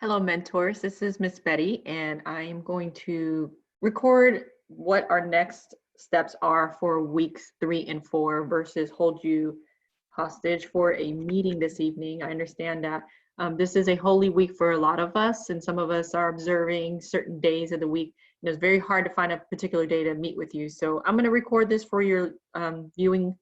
Hello, mentors. This is Miss Betty, and I am going to record what our next steps are for weeks 3 and 4 versus hold you hostage for a meeting this evening. I understand that this is a holy week for a lot of us, and some of us are observing certain days of the week. And it's very hard to find a particular day to meet with you. So I'm going to record this for your viewing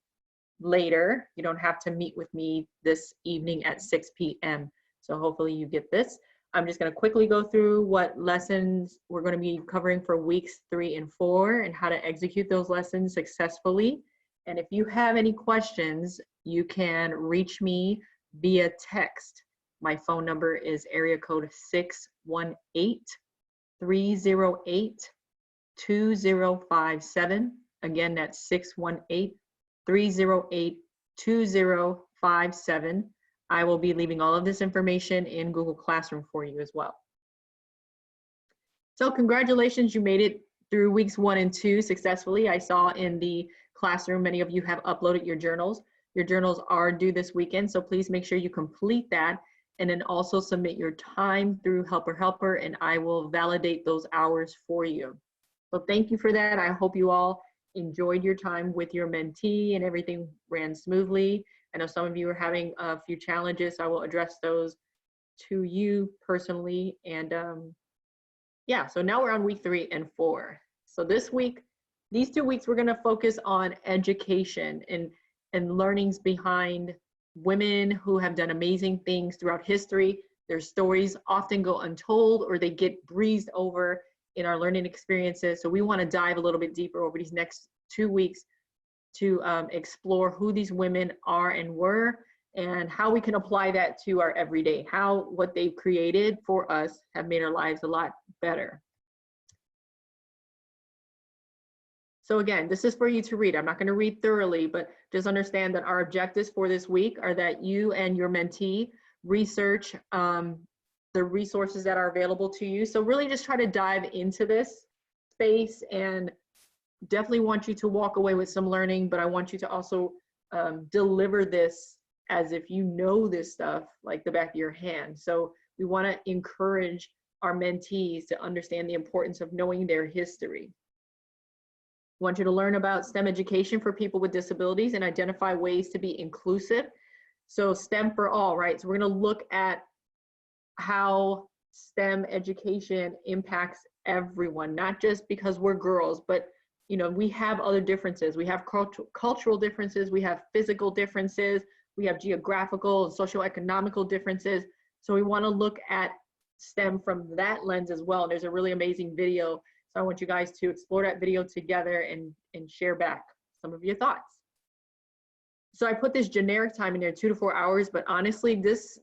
later. You don't have to meet with me this evening at 6 p.m. So hopefully you get this. I'm just going to quickly go through what lessons we're going to be covering for weeks 3 and 4 and how to execute those lessons successfully. And if you have any questions, you can reach me via text. My phone number is area code 618-308-2057. Again, that's 618-308-2057. I will be leaving all of this information in Google Classroom for you as well. So congratulations, you made it through weeks 1 and 2 successfully. I saw in the classroom, many of you have uploaded your journals. Your journals are due this weekend, so please make sure you complete that and then also submit your time through Helper, and I will validate those hours for you. So thank you for that. I hope you all enjoyed your time with your mentee and everything ran smoothly. I know some of you are having a few challenges. So I will address those to you personally. And yeah, so now we're on week 3 and 4. So this week, these 2 weeks, we're going to focus on education and learnings behind women who have done amazing things throughout history. Their stories often go untold or they get breezed over in our learning experiences. So we want to dive a little bit deeper over these next 2 weeks to explore who these women are and were and how we can apply that to our everyday, how what they've created for us have made our lives a lot better. So again, this is for you to read. I'm not going to read thoroughly, but just understand that our objectives for this week are that you and your mentee research the resources that are available to you. So really just try to dive into this space, and definitely want you to walk away with some learning, but I want you to also deliver this as if you know this stuff like the back of your hand. So we want to encourage our mentees to understand the importance of knowing their history. We want you to learn about STEM education for people with disabilities and identify ways to be inclusive. So STEM for all, right? So we're going to look at how STEM education impacts everyone, not just because we're girls, but you know, we have other differences. We have cultural differences, we have physical differences, we have geographical and socioeconomical differences. So we want to look at STEM from that lens as well. And there's a really amazing video. So I want you guys to explore that video together and share back some of your thoughts. So I put this generic time in there, 2 to 4 hours, but honestly, these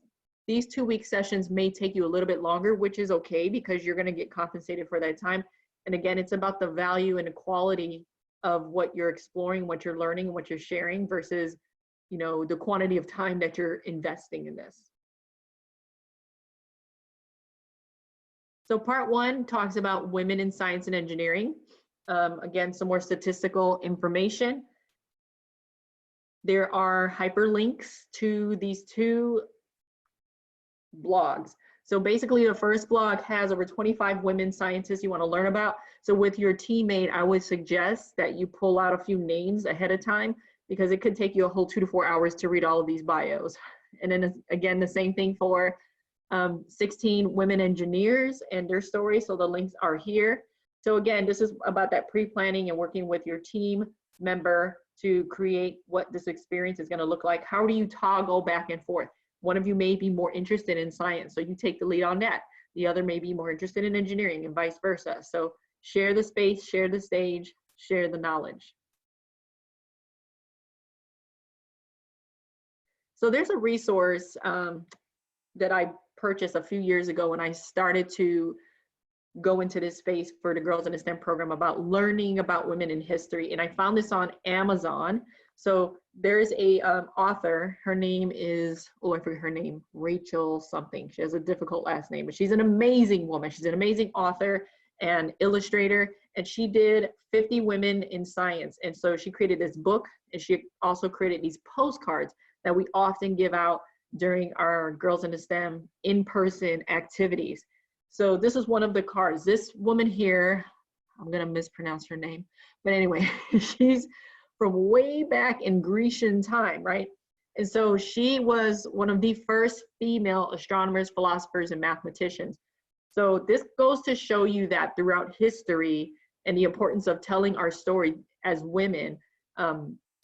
2-week sessions may take you a little bit longer, which is okay because you're going to get compensated for that time. And again, it's about the value and the quality of what you're exploring, what you're learning, what you're sharing versus, you know, the quantity of time that you're investing in this. So part 1 talks about women in science and engineering. Again, some more statistical information. There are hyperlinks to these 2 blogs. So basically the first blog has over 25 women scientists you want to learn about. So with your teammate, I would suggest that you pull out a few names ahead of time because it could take you a whole 2 to 4 hours to read all of these bios. And then again, the same thing for 16 women engineers and their stories. So the links are here. So again, this is about that pre-planning and working with your team member to create what this experience is going to look like. How do you toggle back and forth? One of you may be more interested in science, so you take the lead on that. The other may be more interested in engineering and vice versa. So share the space, share the stage, share the knowledge. So there's a resource that I purchased a few years ago when I started to go into this space for the Girls in the STEM program about learning about women in history. And I found this on Amazon. So there's a author, her name is, oh, I forget her name, Rachel something. She has a difficult last name, but she's an amazing woman. She's an amazing author and illustrator. And she did 50 women in science. And so she created this book, and she also created these postcards that we often give out during our Girls in STEM in-person activities. So this is one of the cards. This woman here, I'm gonna mispronounce her name, but anyway, she's from way back in Grecian time, right? And so she was one of the first female astronomers, philosophers, and mathematicians. So this goes to show you that throughout history and the importance of telling our story as women,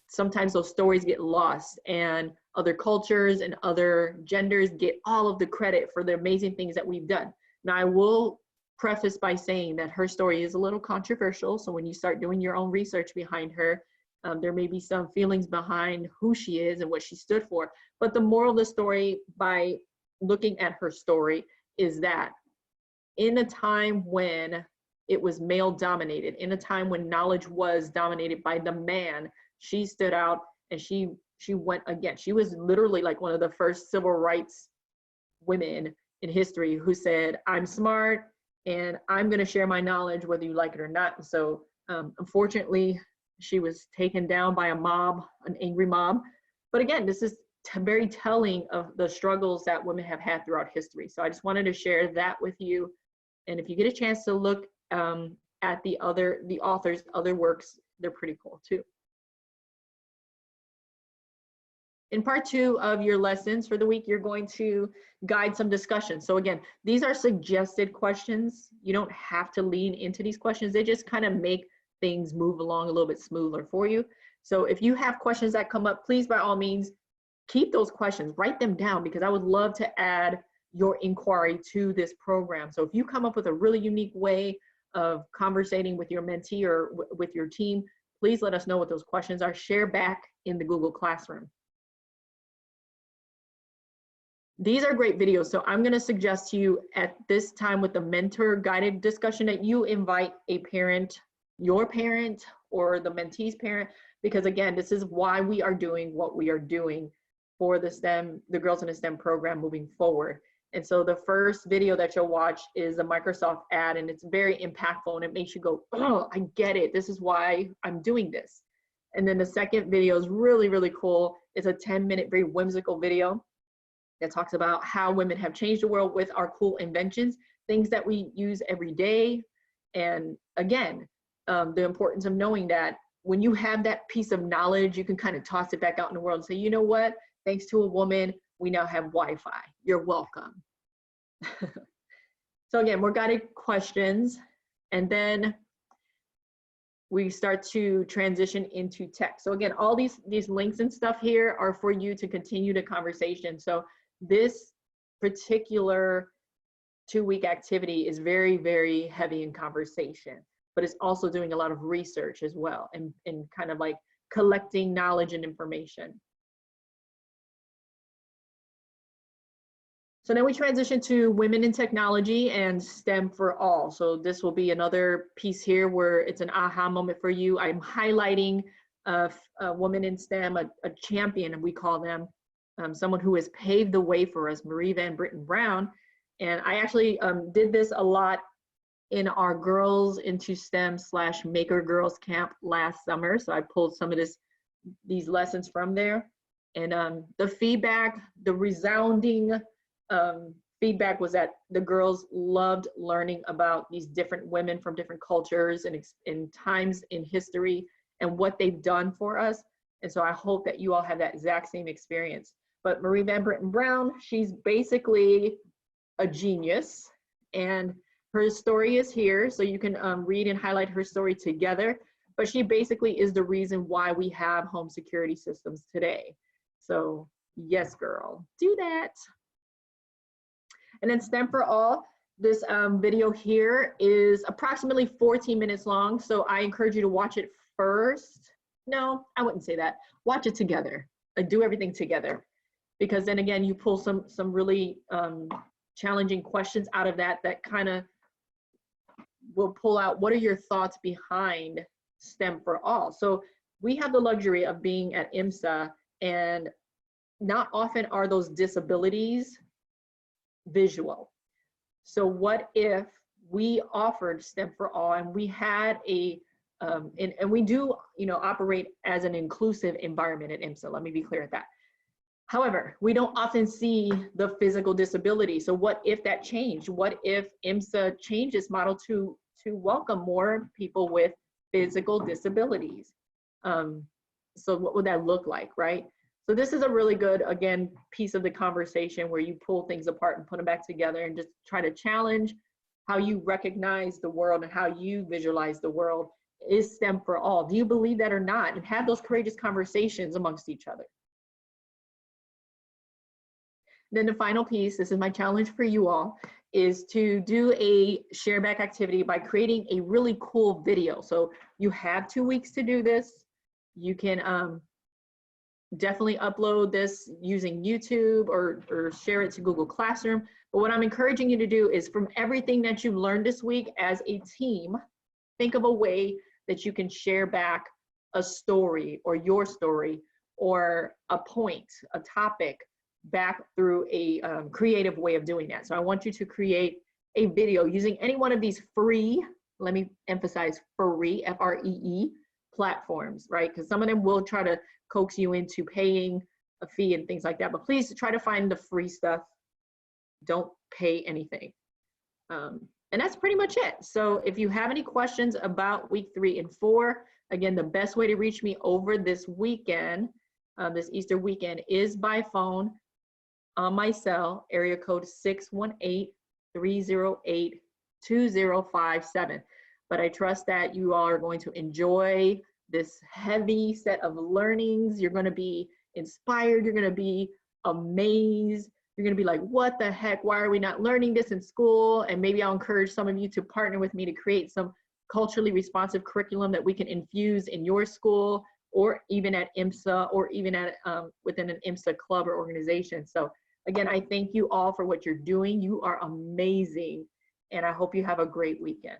sometimes those stories get lost and other cultures and other genders get all of the credit for the amazing things that we've done. Now, I will preface by saying that her story is a little controversial. So when you start doing your own research behind her, there may be some feelings behind who she is and what she stood for. But the moral of the story, by looking at her story, is that in a time when it was male dominated, in a time when knowledge was dominated by the man, she stood out and she went again. She was literally like one of the first civil rights women in history who said, I'm smart and I'm going to share my knowledge whether you like it or not. And so unfortunately, she was taken down by a mob, an angry mob. But again, this is very telling of the struggles that women have had throughout history. So I just wanted to share that with you. And if you get a chance to look at the author's other works, they're pretty cool too. In part 2 of your lessons for the week, you're going to guide some discussion. So again, these are suggested questions. You don't have to lean into these questions. They just kind of make things move along a little bit smoother for you. So if you have questions that come up, please by all means, keep those questions, write them down, because I would love to add your inquiry to this program. So if you come up with a really unique way of conversating with your mentee or with your team, please let us know what those questions are. Share back in the Google Classroom. These are great videos. So I'm going to suggest to you at this time with the mentor guided discussion that you invite a parent, your parent or the mentee's parent, because again, this is why we are doing what we are doing for the Girls in STEM program moving forward. And so the first video that you'll watch is a Microsoft ad, and it's very impactful and it makes you go, oh, I get it. This is why I'm doing this. And then the second video is really, really cool. It's a 10-minute, very whimsical video that talks about how women have changed the world with our cool inventions, things that we use every day. And again, the importance of knowing that when you have that piece of knowledge, you can kind of toss it back out in the world and say, you know what, thanks to a woman, we now have Wi-Fi. You're welcome. So again, more guided questions, and then we start to transition into text. So again, all these links and stuff here are for you to continue the conversation. So this particular 2-week activity is very, very heavy in conversation, but it's also doing a lot of research as well and kind of like collecting knowledge and information. So then we transition to women in technology and STEM for all. So this will be another piece here where it's an aha moment for you. I'm highlighting a woman in STEM, a champion, we call them, someone who has paved the way for us, Marie Van Brittan Brown. And I actually did this a lot in our Girls into STEM / Maker Girls camp last summer. So I pulled some of these lessons from there. And the feedback, the resounding feedback was that the girls loved learning about these different women from different cultures and in times in history and what they've done for us. And so I hope that you all have that exact same experience. But Marie Van Brittan Brown, she's basically a genius, and her story is here. So you can read and highlight her story together. But she basically is the reason why we have home security systems today. So yes, girl, do that. And then STEM for All, this video here is approximately 14 minutes long. So I encourage you to watch it first. No, I wouldn't say that. Watch it together. Do everything together. Because then again, you pull some really challenging questions out of that kind of will pull out what are your thoughts behind STEM for All. So we have the luxury of being at IMSA, and not often are those disabilities visual. So what if we offered STEM for All and we had a and we do operate as an inclusive environment at IMSA. Let me be clear at that. However, we don't often see the physical disability. So what if that changed? What if IMSA changed its model to welcome more people with physical disabilities? So what would that look like, right? So this is a really good, again, piece of the conversation where you pull things apart and put them back together and just try to challenge how you recognize the world and how you visualize the world. Is STEM for all? Do you believe that or not? And have those courageous conversations amongst each other. Then the final piece, this is my challenge for you all, is to do a share back activity by creating a really cool video. So you have 2 weeks to do this. You can definitely upload this using YouTube or share it to Google Classroom. But what I'm encouraging you to do is, from everything that you've learned this week as a team, think of a way that you can share back a story or your story or a point, a topic, back through a creative way of doing that. So I want you to create a video using any one of these free, let me emphasize free, F-R-E-E, platforms, right? Because some of them will try to coax you into paying a fee and things like that, but please try to find the free stuff. Don't pay anything. And that's pretty much it. So if you have any questions about week 3 and 4, again, the best way to reach me over this weekend, this Easter weekend, is by phone on my cell, area code 618-308-2057. But I trust that you all are going to enjoy this heavy set of learnings. You're going to be inspired. You're going to be amazed. You're going to be like, what the heck? Why are we not learning this in school? And maybe I'll encourage some of you to partner with me to create some culturally responsive curriculum that we can infuse in your school, or even at IMSA, or even at within an IMSA club or organization. So again, I thank you all for what you're doing. You are amazing. And I hope you have a great weekend.